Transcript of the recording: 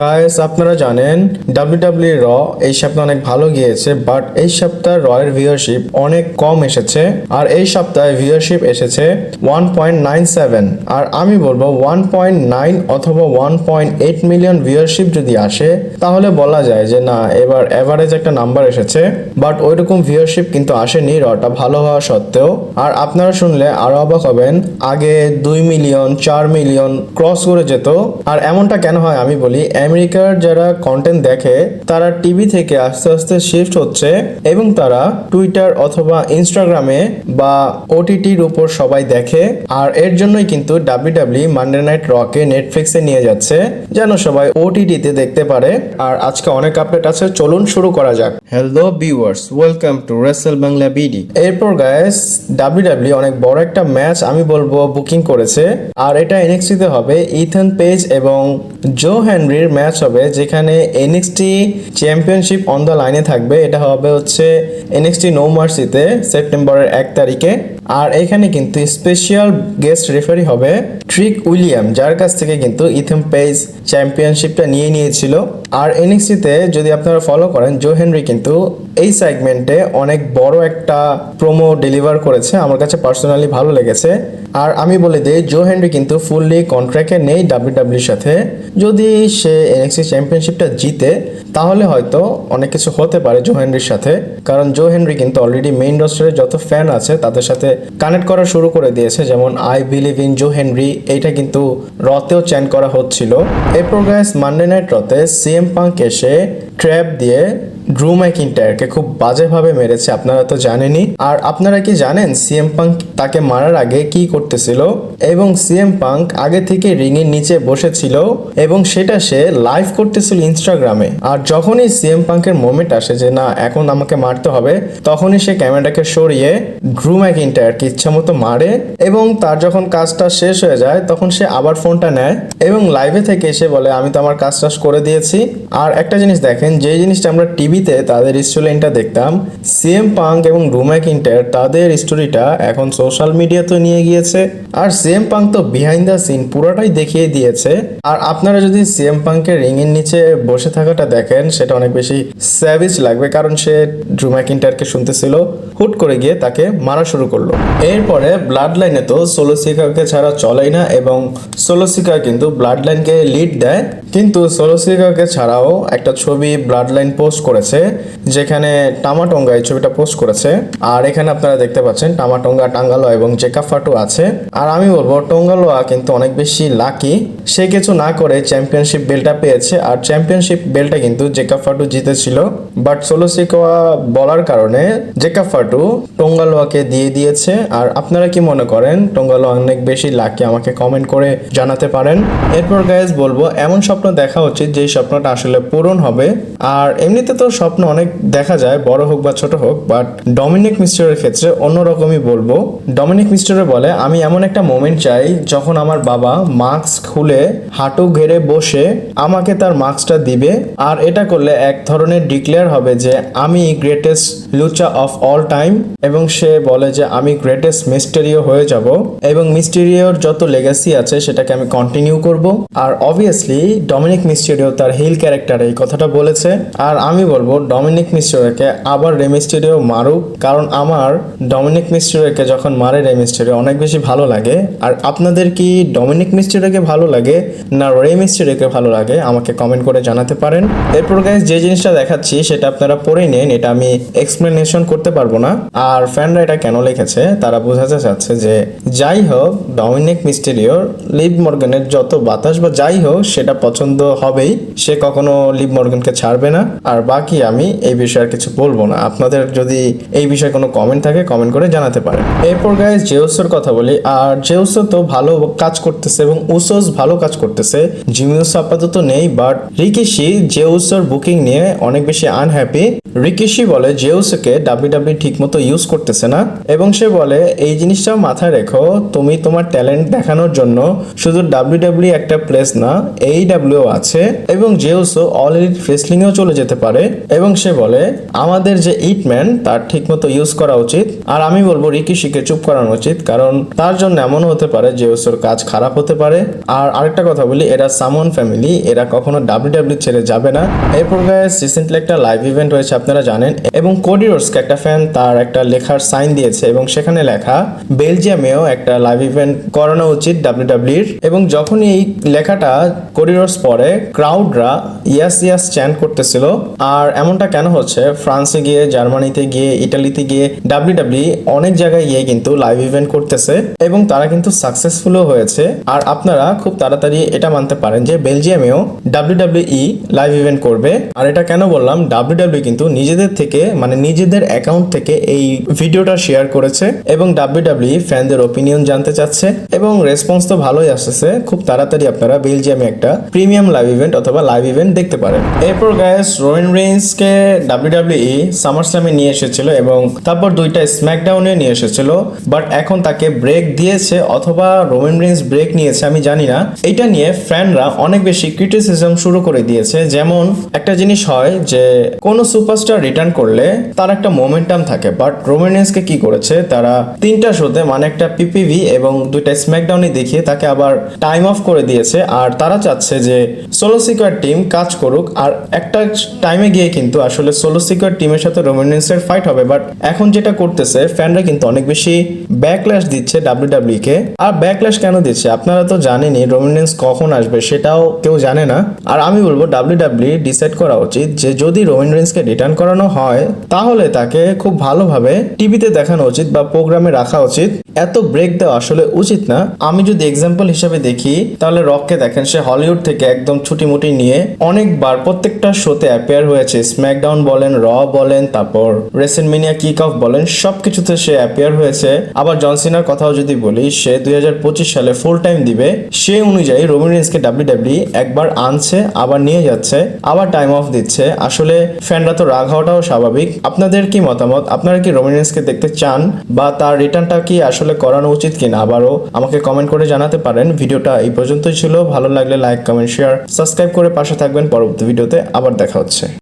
Guys, আপনারা জানেন WWE র এই সপ্তাহে অনেক ভালো গিয়েছে, বাট এই সপ্তাহে র এর ভিউয়ারশিপ অনেক কম এসেছে। আর এই সপ্তাহে ভিউয়ারশিপ এসেছে 1.97, আর আমি বলবো 1.9 অথবা 1.8 মিলিয়ন ভিউয়ারশিপ যদি আসে তাহলে বলা যায় যে না, এবার এভারেজ একটা নাম্বার এসেছে। বাট ওইরকম ভিউয়ারশিপ কিন্তু আসেনি রটা ভালো হওয়া সত্ত্বেও। আর আপনারা শুনলে আরো অবাক হবেন, আগে 2 মিলিয়ন 4 মিলিয়ন ক্রস করে যেত। আর এমনটা কেন হয় আমি বলি, আমেরিকার যারা কন্টেন্ট দেখে তারা টিভি থেকে আস্তে আস্তে শিফট হচ্ছে এবং তারা টুইটার অথবা ইনস্টাগ্রামে বা ওটিটির উপর সবাই দেখে। আর এর জন্যই কিন্তু ডাব্লিউডাব্লিউ মানডে নাইট রকে নেটফ্লিক্সে নিয়ে যাচ্ছে যেন সবাই ওটিটিতে দেখতে পারে। আর আজকে অনেক আপডেট আছে, চলুন শুরু করা যাক। Hello viewers, welcome to Rachel Bangla BD. এরপর গাইস, ডাব্লিউডাব্লিউ অনেক বড় একটা ম্যাচ আমি বলবো বুকিং করেছে। আর এটা এনএক্সটি হবে ইথান পেজ এবং জো হেনরির ম্যাচ হবে, যেখানে এনএক্সটি চ্যাম্পিয়নশিপ অন দ্য লাইনে থাকবে। এটা হবে হচ্ছে এনএক্সটি নো মার্সিতে সেপ্টেম্বরের 1 তারিখে। আর এখানে কিন্তু স্পেশাল গেস্ট রেফারি হবে ট্রিক উইলিয়াম, যার কাছ থেকে কিন্তু ইথান পেজ চ্যাম্পিয়নশিপটা নিয়ে নিয়েছিল। আর এনএক্সটিতে যদি আপনারা ফলো করেন, জো হেনরি কিন্তু এই সেগমেন্টে অনেক বড় একটা প্রোমো ডেলিভার করেছে, আমার কাছে পার্সোনালি ভালো লেগেছে। আর আমি বলে দিই, জো হেনরি কিন্তু ফুললি কন্ট্রাক্টে নেই ডাব্লিউডাব্লিউর সাথে। যদি সে এনএক্সটি চ্যাম্পিয়নশিপটা জিতে তাহলে হয়তো অনেক কিছু হতে পারে জো হেনরির সাথে, কারণ জো হেনরি কিন্তু অলরেডি মেইন রস্টারে যত ফ্যান আছে তাদের সাথে কানেক্ট করা শুরু করে দিয়েছে, যেমন I believe in Joe Hendry, এইটা কিন্তু রতেও চ্যান্ট করা হচ্ছিল। এরপর গাইস, মানডে নাইট রতে সিএম পাঙ্ক এসে ট্র্যাপ দিয়ে ড্রু ম্যাকিন্টায়ারকে খুব বাজেভাবে মেরেছে, আপনারা তো জানেনই। আর আপনারা কি জানেন সিএম পাঙ্ক তাকে মারার আগে কি করতেছিল? এবং সিএম পাঙ্ক আগে থেকে রিং এর নিচে বসেছিল এবং সেটা সে লাইভ করতেছিল ইনস্টাগ্রামে। আর যখনই সিএম পাঙ্কের মোমেন্ট আসে যে না এখন আমাকে মারতে হবে, তখনই সে ক্যামেরাটাকে সরিয়ে ড্রু ম্যাকিন্টায়ারকে ইচ্ছা মতো মারে। এবং তার যখন কাজটা শেষ হয়ে যায় তখন সে আবার ফোনটা নেয় এবং লাইভে থেকে এসে বলে আমি তো আমার কাজটা করে দিয়েছি। আর একটা জিনিস দেখেন, যে জিনিসটা আমরা টিভিতে তাদের স্টোরিটা দেখতাম, সিএম পাঙ্ক এবং ড্রু ম্যাকিন্টায়ার তাদের স্টোরিটা এখন সোশ্যাল মিডিয়াতে নিয়ে গিয়েছে। আর সিএম পাঙ্ক তো বিহাইন্ড দ্য সিন পুরোটাই দেখিয়ে দিয়েছে। আর আপনারা যদি সিএম পাঙ্কের রিং এর নিচে বসে থাকাটা দেখেন, সেটা অনেক বেশি স্যাভিজ লাগবে, কারণ সে ড্রু ম্যাকিন্টায়ারকে শুনতেছিল, হুট করে গিয়ে তাকে মারা শুরু করলো। এরপরে ব্লাড লাইনে তো সোলো সিকাকে ছাড়া চলেই না এবং সোলো সিকা কিন্তু ব্লাড লাইনকে লিড দেয়। কিন্তু সোলো সিকাকে ছাড়াও একটা ছবি ব্লাড লাইন পোস্ট করেছে, যেখানে টামাটোঙ্গা এই ছবিটা পোস্ট করেছে। আর এখানে আপনারা দেখতে পাচ্ছেন টামাটোঙ্গা, টাঙ্গালোয়া এবং জেকা ফাটু আছে। আর আমি বলবো টাঙ্গালোয়া কিন্তু অনেক বেশি লাকি, সে কিছু না করে চ্যাম্পিয়নশিপ বেলটা পেয়েছে। আর চ্যাম্পিয়নশিপ বেলটা কিন্তু জেকা ফাটু জিতেছিল, বাট সোলো সিকা বলার কারণে জেকা ফাটু টাঙ্গালোয়াকে দিয়ে দিয়েছে। আর আপনারা কি মনে করেন টাঙ্গালোয়া অনেক বেশি লাকি? আমাকে কমেন্ট করে জানাতে পারেন। এরপর গাইজ বলবো, এমন স্বপ্ন দেখা উচিত যেই স্বপ্নটা আসলে পূরণ হবে। আর এমনিতে তো স্বপ্ন অনেক দেখা যায়, বড় হোক বা ছোট হোক, বাট ডমিনিক মিস্টারের ক্ষেত্রে অন্যরকমই বলবো। ডমিনিক মিস্টারে বলে আমি এমন একটা মোমেন্ট চাই যখন আমার বাবা মাস্ক খুলে হাঁটু ঘেরে বসে আমাকে তার মাস্কটা দিবে। আর এটা করলে এক ধরনের ডিক্লেয়ার হবে যে আমি গ্রেটেস্ট লুচা অফ অল টাইম, এবং সে বলে যে আমি গ্রেটেস্ট মিস্টেরিও হয়ে যাব এবং মিস্টেরিওর যত লেগাসি আছে সেটাকে আমি কন্টিনিউ করব। আর অবভিয়াসলি ডমিনিক মিস্টেরিও তার হিল ক্যারেক্টারে এই কথাটা বলেছে। আর আমি বলবো ডমিনিক মিস্টেরিওকে আবার রে মিস্টেরিও মারুক, কারণ আমার ডমিনিক মিস্টেরিওকে যখন মারে রে মিস্টেরিও অনেক বেশি ভালো লাগে। আর আপনাদের কি ডমিনিক মিস্টেরিওকে ভালো লাগে না রে মিস্টেরিওকে ভালো লাগে? আমাকে কমেন্ট করে জানাতে পারেন। এরপর গাইস, যে জিনিসটা দেখাচ্ছি সেটা আপনারা পড়ে নেন, এটা আমি এক্সপ্লেনেশন করতে পারবো না। আর ফ্যানরা এটা কেন লিখেছে তারা বোঝাতে চাচ্ছে যে যাই হোক ডমিনিক মিস্টেরিওর লিভ মর্গানের যত বাতাস বা যাই হোক সেটা পছন্দ হবেই, সে কখনো লিভ মর্গানকে ছাড়বে না। আর বাকি আমি এই বিষয়ে আর কিছু বলবো না। আপনাদের যদি এই বিষয়ে কোনো কমেন্ট থাকে কমেন্ট করে জানাতে পারেন। এরপর গাইস জেউসের কথা বলি। আর জেউস তো ভালো কাজ করতেছে এবং উসোস ভালো কাজ করতেছে। জিমি উসো আপাতত নেই, বাট রিকিশি জেউসের বুকিং নিয়ে অনেক বেশি আনহ্যাপি। রিকিশি বলে জেউসকে ডাব্লিউডাব্লিউ ঠিক মতো ইউজ করতেছে না এবং সে বলে এই জিনিসটাও মাথায় রেখো, তুমি তোমার ট্যালেন্ট দেখানোর জন্য শুধু ডাব্লিউডাব্লিউ একটা প্লেস না, AEW আছে এবং জেউসও অল এলিট রেসলিংয়েও চলে যেতে পারে। এবং সে বলে আমাদের যে ইটম্যান তার ঠিকমতো ইউজ করা উচিত। আর আমি বলবো রিকিশিকে চুপ করানো উচিত, কারণ তার জন্য এমনও হতে পারে যে ওর কাজ খারাপ হতে পারে। আর আরেকটা কথা বলি, এরা সামন ফ্যামিলি, এরা কখনো ডাব্লিউডাব্লিউ ছেড়ে যাবে না। এরপর গাইস রিসেন্টলি একটা লাইভ ইভেন্ট হয়েছে আপনারা জানেন, এবং কোডি রোডসকে একটা ফ্যান তার একটা লেখার সাইন দিয়েছে এবং সেখানে লেখা বেলজিয়ামেও একটা লাইভ ইভেন্ট করানো উচিত ডাব্লিউডাব্লিউর। এবং যখনই এই লেখাটা কোডি রোডস পড়ে ক্রাউডরা ইয়াস ইয়াস চ্যান্ট করতেছিল। আর এমনটা কেন হচ্ছে, ফ্রান্সে গিয়ে, জার্মানিতে গিয়ে, ইটালিতে গিয়ে ডাব্লিউডাব্লিউ অনেক জায়গায় গিয়ে কিন্তু লাইভ ইভেন্ট করতেছে এবং তারা কিন্তু সাকসেসফুলও হয়েছে। আর আপনারা খুব তাড়াতাড়ি এটা মানতে পারেন যে বেলজিয়ামেও ডাব্লিউডাব্লিউই লাইভ ইভেন্ট করবে। আর এটা কেন বললাম, ডাব্লিউডাব্লিউ কিন্তু নিজেদের থেকে মানে নিজেদের অ্যাকাউন্ট থেকে এই ভিডিওটা শেয়ার করেছে এবং ডাব্লিউডাব্লিউ ফ্যানদের ওপিনিয়ন জানতে চাচ্ছে এবং রেসপন্স তো ভালোই আসছে। খুব তাড়াতাড়ি আপনারা বেলজিয়ামে একটা প্রিমিয়াম লাইভ ইভেন্ট অথবা লাইভ ইভেন্ট দেখতে পারেন। এরপর গাইস রোমান রেইন্সকে ডাব্লিউডাব্লিউ সামার স্ল্যামে নিয়ে এসেছিল এবং তারপর দুইটা স্ম্যাকডাউনে নিয়ে এসেছিল, বাট এখন তাকে ব্রেক দিয়েছে অথবা রোমান রেইন্স ব্রেক নিয়েছে আমি জানি না। এটা নিয়ে ফ্যানরা অনেক বেশি ক্রিটিসিজম শুরু করে দিয়েছে। যেমন একটা জিনিস হয় যে কোনো সুপারস্টার রিটার্ন করলে তার একটা মোমেন্টাম থাকে, বাট রোমান রেইন্সকে কি করেছে তারা 3টা শোতে মানে একটা পিপিভি এবং 2টা স্ম্যাকডাউনে দেখিয়ে তাকে আবার টাইম অফ করে দিয়েছে। আর তারা চাচ্ছে যে সোলো সিকোয়ার টিম কাজ করুক, আর একটা টাইমে গিয়ে কিন্তু আসলে সোলো সিকোয়ার টিমের সাথে রোমান রেইন্সের ফাইট হবে। বাট এখন যেটা করতেছে ফ্যানরা কিন্তু অনেক বেশি ব্যাকল্যাশ দিচ্ছে ডাব্লিউডাব্লিউ কে। আর ব্যাকল্যাশ কেন দিচ্ছে আপনারা তো জানেনই, রোমান রেইন্স কখন আসবে সেটাও কেউ জানে না। আর আমি বলবো ডাব্লিউডাব্লিউ ডিসাইড করা উচিত যে যদি রোমান রেইন্সকে রিটার্ন করানো হয় তাহলে তাকে খুব ভালোভাবে টিভিতে দেখানো উচিত বা প্রোগ্রামে রাখা উচিত। এত ব্রেক দেওয়া আসলে উচিত না। আমি যদি এক্সাম্পল হিসেবে দেখি তাহলে রককে দেখেন, সে হলিউড থেকে একদম ছুটিমুটি নিয়ে অনেকবার প্রত্যেকটা শোতে অ্যাপিয়ার হয়েছে। স্ম্যাকডাউন বলেন, র বলেন, তারপর রেসেলমেনিয়া কিক অফ বলেন, সবকিছুতে সে অ্যাপিয়ার হয়েছে। আবার জন সিনার কথাও যদি বলি, সে 2025 সালে ফুল টাইম দিবে, সে অনুযায়ী রোমান রেইন্সকে ডাব্লিউডাব্লিউ একবার আনছে, আবার নিয়ে যাচ্ছে, আবার টাইম অফ দিচ্ছে। আসলে ফ্যানরা তো রাগ হওয়াটাও স্বাভাবিক। আপনাদের কি মতামত? আপনারা কি রোমান রেইন্সকে দেখতে চান বা তার রিটার্নটা কি আসলে করানো উচিত কিনা আবারও আমাকে কমেন্ট করে জানাতে পারেন। ভিডিওটা এই পর্যন্তই ছিল। ভালো লাগলে লাইক, কমেন্ট, শেয়ার, সাবস্ক্রাইব করে পাশে থাকবেন। পরবর্তী ভিডিওতে আবার দেখা হচ্ছে।